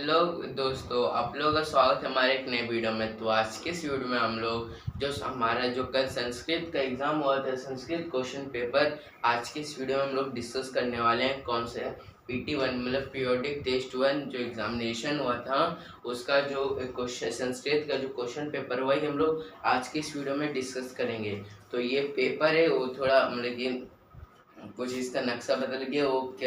Hello दोस्तों, आप लोगों का स्वागत है हमारे एक नए वीडियो में। तो आज के इस वीडियो में हम लोग हमारा जो कल संस्कृत का एग्ज़ाम हुआ था, संस्कृत क्वेश्चन पेपर, आज के इस वीडियो में हम लोग डिस्कस करने वाले हैं। कौन से PT1 मतलब पीरियोडिक टेस्ट 1 जो एग्जामिनेशन हुआ था उसका जो क्वेश्चन संस्कृत का जो क्वेश्चन पेपर हुआ ही हम लोग आज के इस वीडियो में डिस्कस करेंगे। तो ये पेपर है वो थोड़ा मतलब कि कुछ इसका नक्शा बदल गया, वो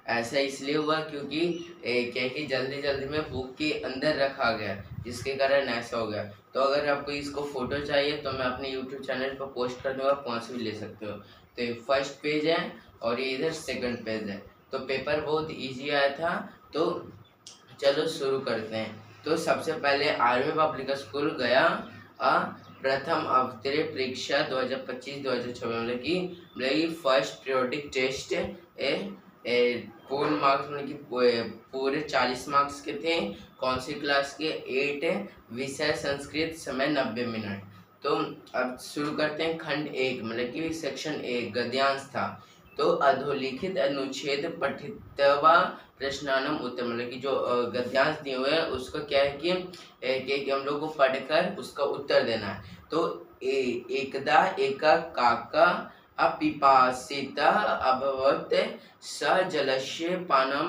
ऐसा इसलिए हुआ क्योंकि क्या कि जल्दी जल्दी में बुक के अंदर रखा गया, जिसके कारण ऐसा हो गया। तो अगर आपको इसको फ़ोटो चाहिए तो मैं अपने यूट्यूब चैनल पर पोस्ट कर दूँगा, वहाँ से भी ले सकते हो। तो ये फर्स्ट पेज है और ये इधर सेकंड पेज है। तो पेपर बहुत ईजी आया था। तो चलो शुरू करते हैं। तो सबसे पहले आर्मी पब्लिक स्कूल गया प्रथम अवतरीय परीक्षा 2025-2026 मतलब कि फर्स्ट पीरियोडिक टेस्ट पूर्ण मार्क्स मतलब कि पूरे 40 मार्क्स के थे। कौन सी क्लास के? 8 विषय संस्कृत, समय 90 मिनट। तो अब शुरू करते हैं खंड 1 मतलब कि सेक्शन 1 गद्यांश था। तो अधोलिखित अनुच्छेद पठितवा प्रश्नानम उत्तर मतलब कि जो गद्यांश दिए हुए हैं उसको क्या है कि हम लोग को पढ़कर उसका उत्तर देना है। तो एकदा एका काका अपिपासिता अभवत् स जलस्य पानम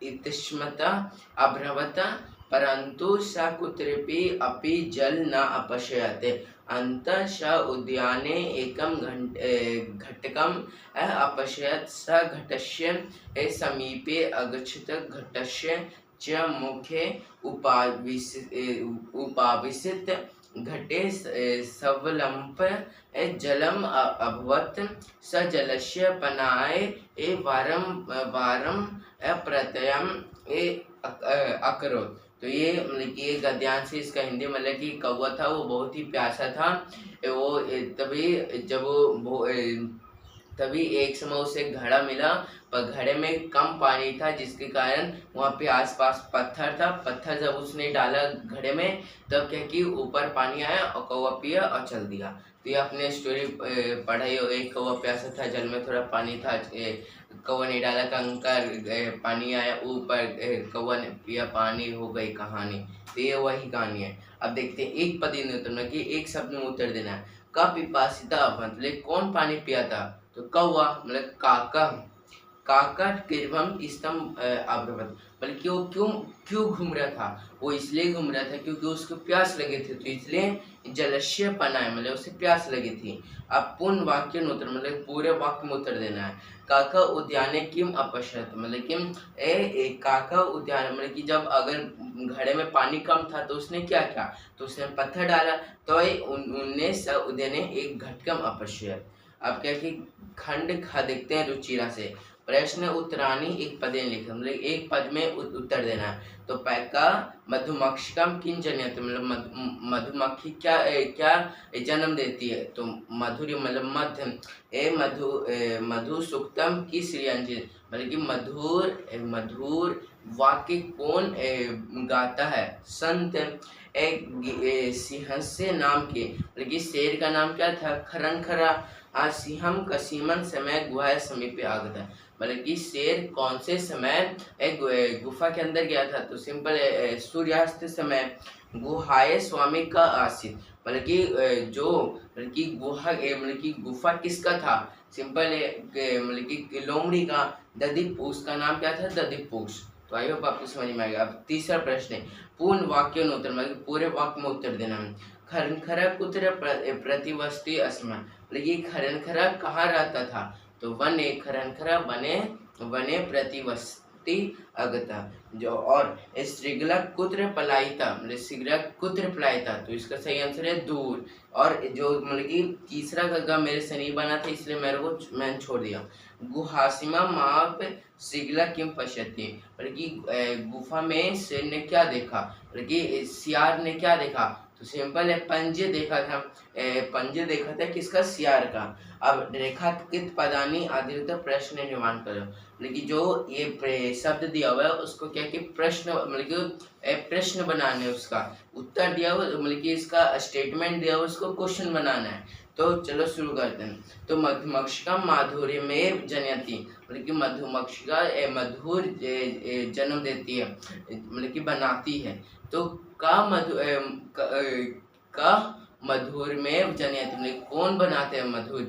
इत्स्मता अभ्रवत् परंतु स कुत्रपि अपि जल न अपश्यत् अन्तः स उद्याने एकं घटकम् अपश्यत् स घटस्य समीपे अगच्छत् घटस्य च मुखे उपाविशत् घटे सवलंप जलम अभवत् स जलस्य पनाय वारं वारं प्रत्ययम् अकरोत्। तो ये मतलब कि ये गद्यांश से इसका हिंदी मतलब कि कौवा था वो बहुत ही प्यासा था। वो तभी एक समय उसे घड़ा मिला, पर घड़े में कम पानी था जिसके कारण वहाँ पे आसपास पत्थर था। पत्थर जब उसने डाला घड़े में तब क्या कि ऊपर पानी आया और कौवा पिया और चल दिया। तो ये आपने स्टोरी पढ़ाई हो, एक कौवा प्यासा था, जल में थोड़ा पानी था, कौवा ने डाला कंकर, पानी आया ऊपर, कौवा ने पिया, पानी, हो गई कहानी। तो ये वही कहानी है। अब देखते हैं एक पद उत्तर कि एक शब्द में उत्तर देना है। का पिपासिता मतलब कौन पानी पिया था? तो कौवा मतलब काका। काका कीर्वम स्तंभ अभ्रवत मतलब कि वो क्यों क्यों घूम रहा था? वो इसलिए घूम रहा था क्योंकि उसको प्यास लगी थी, तो इसलिए जलस्य पनाए मतलब उसे प्यास लगी थी। अब पूर्ण वाक्य में उत्तर मतलब पूरे वाक्य में उत्तर देना है। काका उद्याने किम अपश्यत मतलब कि काका उद्यान मतलब कि जब अगर घड़े में पानी कम था तो उसने क्या किया? तो उसने पत्थर डाला, तो उनने स उद्याने एक घटकम अपश्यत। अब क्या कि खंड खा देखते हैं रुचिरा से। प्रश्न उत्तरानी एक पदे लिखे मतलब एक पद में उत्तर देना है। तो पैका मधुमक्षिकम किन जनयति मतलब मधुमक्खी क्या जन्म देती है? तो मधुर मतलब मध्य मधु सुक्तम की श्रेयांजित मतलब कि मधुर वाक्य कौन गाता है? संत सिंहस्य नाम के मतलब कि शेर का नाम क्या था? खरन खरा। सिंहम कसीमन समय गुहा समीपे आगता मतलब कि शेर कौन से समय एक गुफा के अंदर गया था? तो सिंपल सूर्यास्त समय। गुहाए स्वामी का आसित मतलब कि जो मतलब कि गुफा किसका था? सिंपल मतलब कि लोमड़ी का। ददीप उसका नाम क्या था? ददीपुष। तो आई होप आपको समझ में आएगा। अब तीसरा प्रश्न है पूर्ण वाक्य उत्तर मतलब पूरे वाक्य में उत्तर देना है। खरनखरा कुत्र प्रतिवस्ती अस्मा मतलब ये खरनखरा कहाँ रहता था? तो वने खरनखरा वने प्रतिवस्ती अगता जो। और श्रृंगला कुत्र पलायिता मतलब श्रृंगला कुत्र पलायिता, तो इसका सही आंसर है दूर। और जो मतलब कि तीसरा गग्गा मेरे से नहीं बना था इसलिए मैंने छोड़ दिया। गुहासिमा माप श्रृंगला किम पश्यति मतलब कि गुफा में शेर ने क्या देखा मतलब कि सियार ने क्या देखा? तो सिंपल है पंजे देखा था। पंजे देखा था किसका? सियार का। अब रेखांकित पदानी आधारित प्रश्न निर्माण करो मतलब कि जो ये शब्द दिया हुआ है उसको क्या कि प्रश्न मतलब कि प्रश्न बनाना है, उसका उत्तर दिया हुआ मतलब कि इसका स्टेटमेंट दिया हुआ उसको क्वेश्चन बनाना है। तो चलो शुरू करते हैं। तो मधुमक्षिका माधुर्य में जनयति, मतलब कि मधुमक्षिका मधुर जन्म देती है, मतलब कि बनाती है। तो का मधुर में जनयति, मतलब कौन बनाते हैं मधुर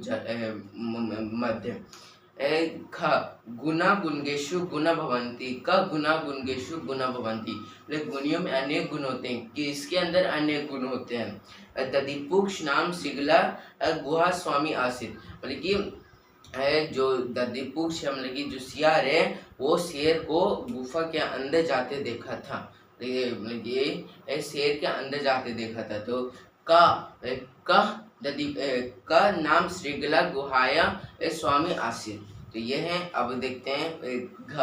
मध्य। ख गुना गुणगेषु गुना भवंती, क गुना गुणगेषु गुना भवंती, मतलब गुणियों में अनेक गुण होते हैं कि इसके अंदर अनेक गुण होते हैं। दधिपुक्ष नाम सिगला गुहा स्वामी आसित, मतलब कि जो दधिपुक्ष मतलब कि जो सियार है वो शेर को गुफा के अंदर जाते देखा था, मतलब ये शेर के अंदर जाते देखा था। तो का का नाम श्रीगला गुहाया स्वामी आसित, तो ये है। अब देखते हैं घ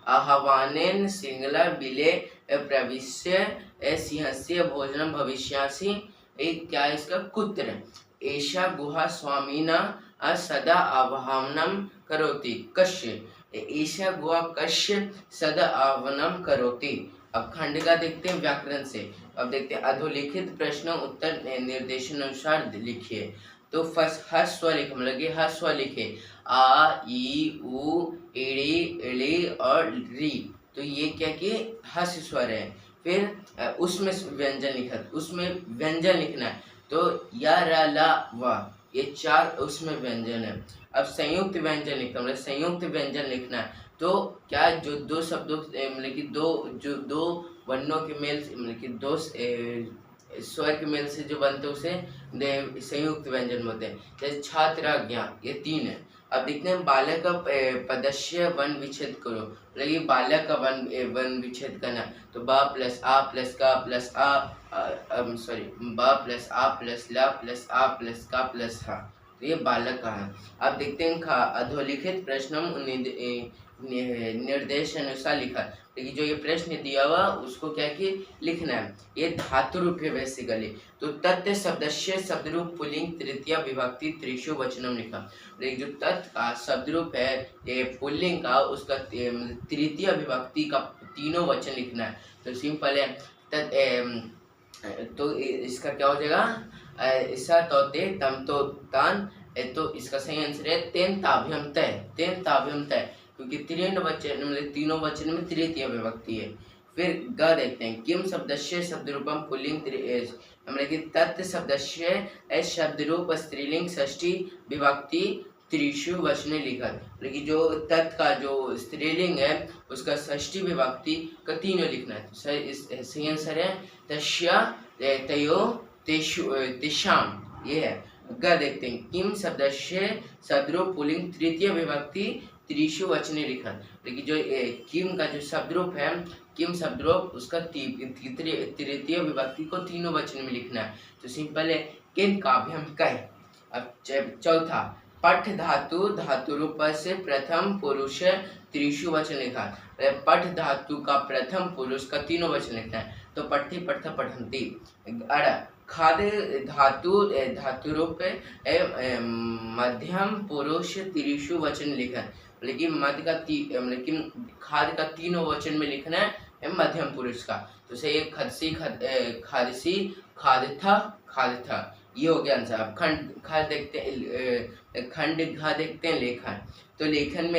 आह्वानेन श्रृंगला बिले प्रविश्य सिंहस्य भोजनम भविष्यासि, क्या है इसका कुत्र एषा गुहा स्वामीना सदा आवाहनम करोति कश्य, ईशा गुहा कश्य सदा आह्वानम करोति। अब खंड का देखते हैं व्याकरण से। अब देखते हैं अधोलिखित प्रश्न उत्तर निर्देशानुसार लिखिए। तो फर्स्ट हस्व लिखे, मतलब कि हस्व लिखे आ ई उ इड़ी इड़ी और री, तो ये क्या कि हस्व स्वर है। फिर उसमें व्यंजन लिखा, उसमें व्यंजन लिखना है, तो या रा ला वा, ये चार उसमें व्यंजन है। अब संयुक्त व्यंजन लिखना, मतलब संयुक्त व्यंजन लिखना है, तो क्या जो दो शब्दों मतलब कि दो वर्णों के मेल, मतलब कि दो स्वर के मेल से जो बनते हैं उसे संयुक्त व्यंजन होते हैं। जैसे छात्राज्ञा, ये तीन है। अब देखते हैं बालक का पदस्य वन विच्छेद करो, मतलब ये बालक का वन विच्छेद करना, तो बा प्लस आ प्लस का प्लस बा प्लस आ प्लस ला प्लस आ प्लस का प्लस हा, तो ये बालक का है। अब देखते हैं खा अधोलिखित प्रश्न निर्देश अनुसार लिखा, लेकिन जो ये प्रश्न दिया हुआ उसको क्या कि लिखना है। ये धातु रूप है बेसिकली। तो तत् शब्दस्य शब्दरूप पुल्लिंग तृतीया विभक्ति त्रिशु वचनम लिखा, लेकिन जो तत् का शब्दरूप है ये पुल्लिंग का, उसका तृतीय विभक्ति का तीनों वचन लिखना है। तो सिंपल है तो इसका क्या हो जाएगा, ऐसा तो ते तम तो तान, तो इसका सही आंसर है तेन ताभ्यम तय, तेन ताभ्यम तय, क्योंकि तीन वचन मतलब तीनों वचन में तृतीय विभक्ति है। फिर ग देखते हैं किम शब्दस्य शब्दरूपम पुल्लिंग मतलब कि तत् शब्दस्य शब्दरूप स्त्रीलिंग षष्ठी विभक्ति त्रिशु वचने लिखा, लेकिन जो तत् का जो स्त्रीलिंग है उसका षष्ठी विभक्ति का तीनों लिखना है। तो सही आंसर है तस्या तयो तेषाम, ये है। ग देखते हैं किम शब्दस्य शब्दरूप पुल्लिंग तृतीय विभक्ति त्रिशु वचने लिखा, लेकिन जो किम का जो शब्दरूप है, किम शब्दरूप उसका तृतीय विभक्ति को तीनों वचन में लिखना है। तो सिंपल है किन काव्यम कह। अब चौथा पठ धातु धातु रूप से प्रथम पुरुष त्रिशु वचन लिखा, पठ धातु का प्रथम पुरुष का तीनों वचन लिखना है, तो पट्ठी पठा पठंती। अड़ खाद्य धातु धातु रूप मध्यम पुरुष त्रिशु वचन लिखा, लेकिन मध्य का लेकिन खाद्य का तीनों वचन में लिखना है मध्यम पुरुष का। तो सही है खदसी खादसी खादथा खादथा, ये हो गया आंसर। अब खंड खा देखते हैं, खंड घा देखते हैं लेखन। तो लेखन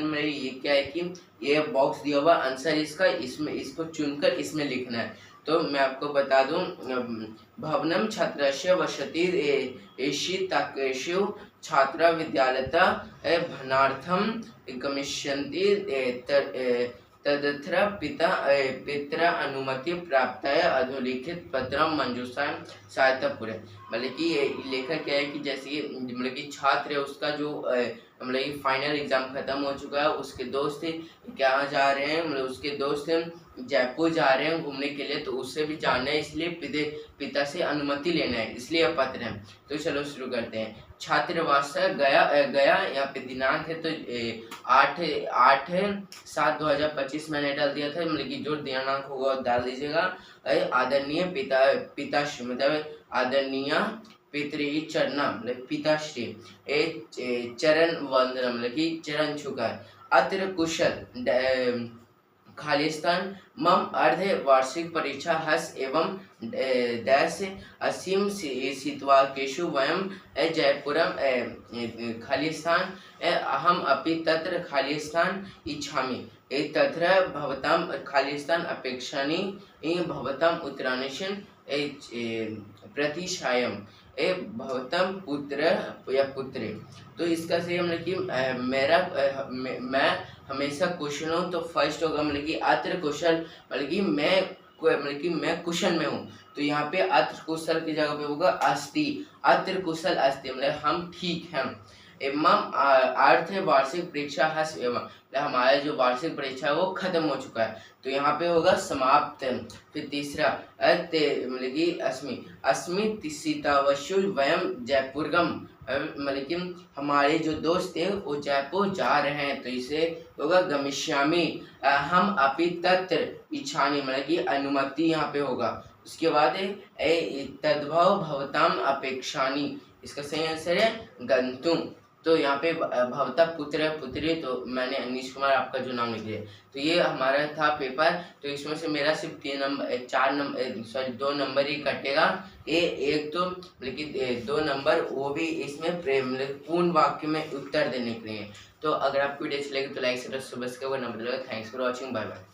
में ये क्या है कि ये बॉक्स दिया हुआ आंसर इसका, इसमें इसको चुनकर इसमें लिखना है। तो मैं आपको बता दूं भवनम छात्रस्य वसति एषिताकेषु छात्रा विद्यालयतः भ्रमणार्थं गमिष्यन्ति तदत्र पिता अनुमति प्राप्ताय अधोलिखित पत्रम मंजूषा सहायता पूरे, मतलब कि ये लेखक क्या है कि जैसे मतलब कि छात्र है उसका जो मतलब कि फाइनल एग्जाम खत्म हो चुका है, उसके दोस्त क्या जा रहे हैं, मतलब उसके दोस्त जयपुर जा रहे हैं घूमने के लिए, तो उससे भी जाना है, इसलिए पिता से अनुमति लेना है, इसलिए यह पत्र है। तो चलो शुरू करते हैं। छात्रावास गया यहाँ पे दिनांक है तो 8/7/2025 मैंने डाल दिया था, मतलब कि जो दिनांक होगा डाल दीजिएगा। आदरणीय पिताश्री मतलब आदरणीय पितृ चरणा मतलब पिताश्री चरण वंदना मतलब कि चरण छुका। अत्र कुशल खालिस्तान मम अर्ध वार्षिक परीक्षा हस एवं डैश असीम सित्वाकेषु वयम जयपुरम खालिस्तान अहम अपि तत्र खालिस्तान इच्छामि तत्र भवतां खालिस्तान अपेक्षानि भवतां उत्तरांशं प्रतिशायम भवतां पुत्र या पुत्री। तो इसका सही मतलब कि मैं हमेशा कुशल हूँ, तो फर्स्ट होगा मतलब कि अत्र कुशल, मतलब कि मैं कुशल में हूँ, तो यहाँ पे अत्र कुशल की जगह पे होगा अस्ति, अत्र कुशल अस्ति मतलब हम ठीक हैं। एवं अर्थ वार्षिक परीक्षा हस एवं हमारा जो वार्षिक परीक्षा है वो खत्म हो चुका है, तो यहाँ पे होगा समाप्त। फिर तीसरा मतलब कि अस्मि अस्मि सीतावशु वयम जयपुरगम, मतलब कि हमारे जो दोस्त थे वो जयपुर जा रहे हैं, तो इसे होगा गमिष्यामि। हम अपि तत्र इच्छानि मतलब कि अनुमति यहाँ पे होगा। उसके बाद तद्भव भवताम अपेक्षानि, इसका सही आंसर है गंतुम। तो यहाँ पे भवता पुत्र पुत्री, तो मैंने अनीश कुमार आपका जो नाम लिख दिया। तो ये हमारा था पेपर, तो इसमें से मेरा सिर्फ 2 नंबर ही कटेगा। एक तो लेकिन 2 नंबर वो भी इसमें पूर्ण वाक्य में उत्तर देने के लिए। तो अगर आपको वीडियो अच्छी लगी तो like subscribe number. Thanks for watching, bye bye.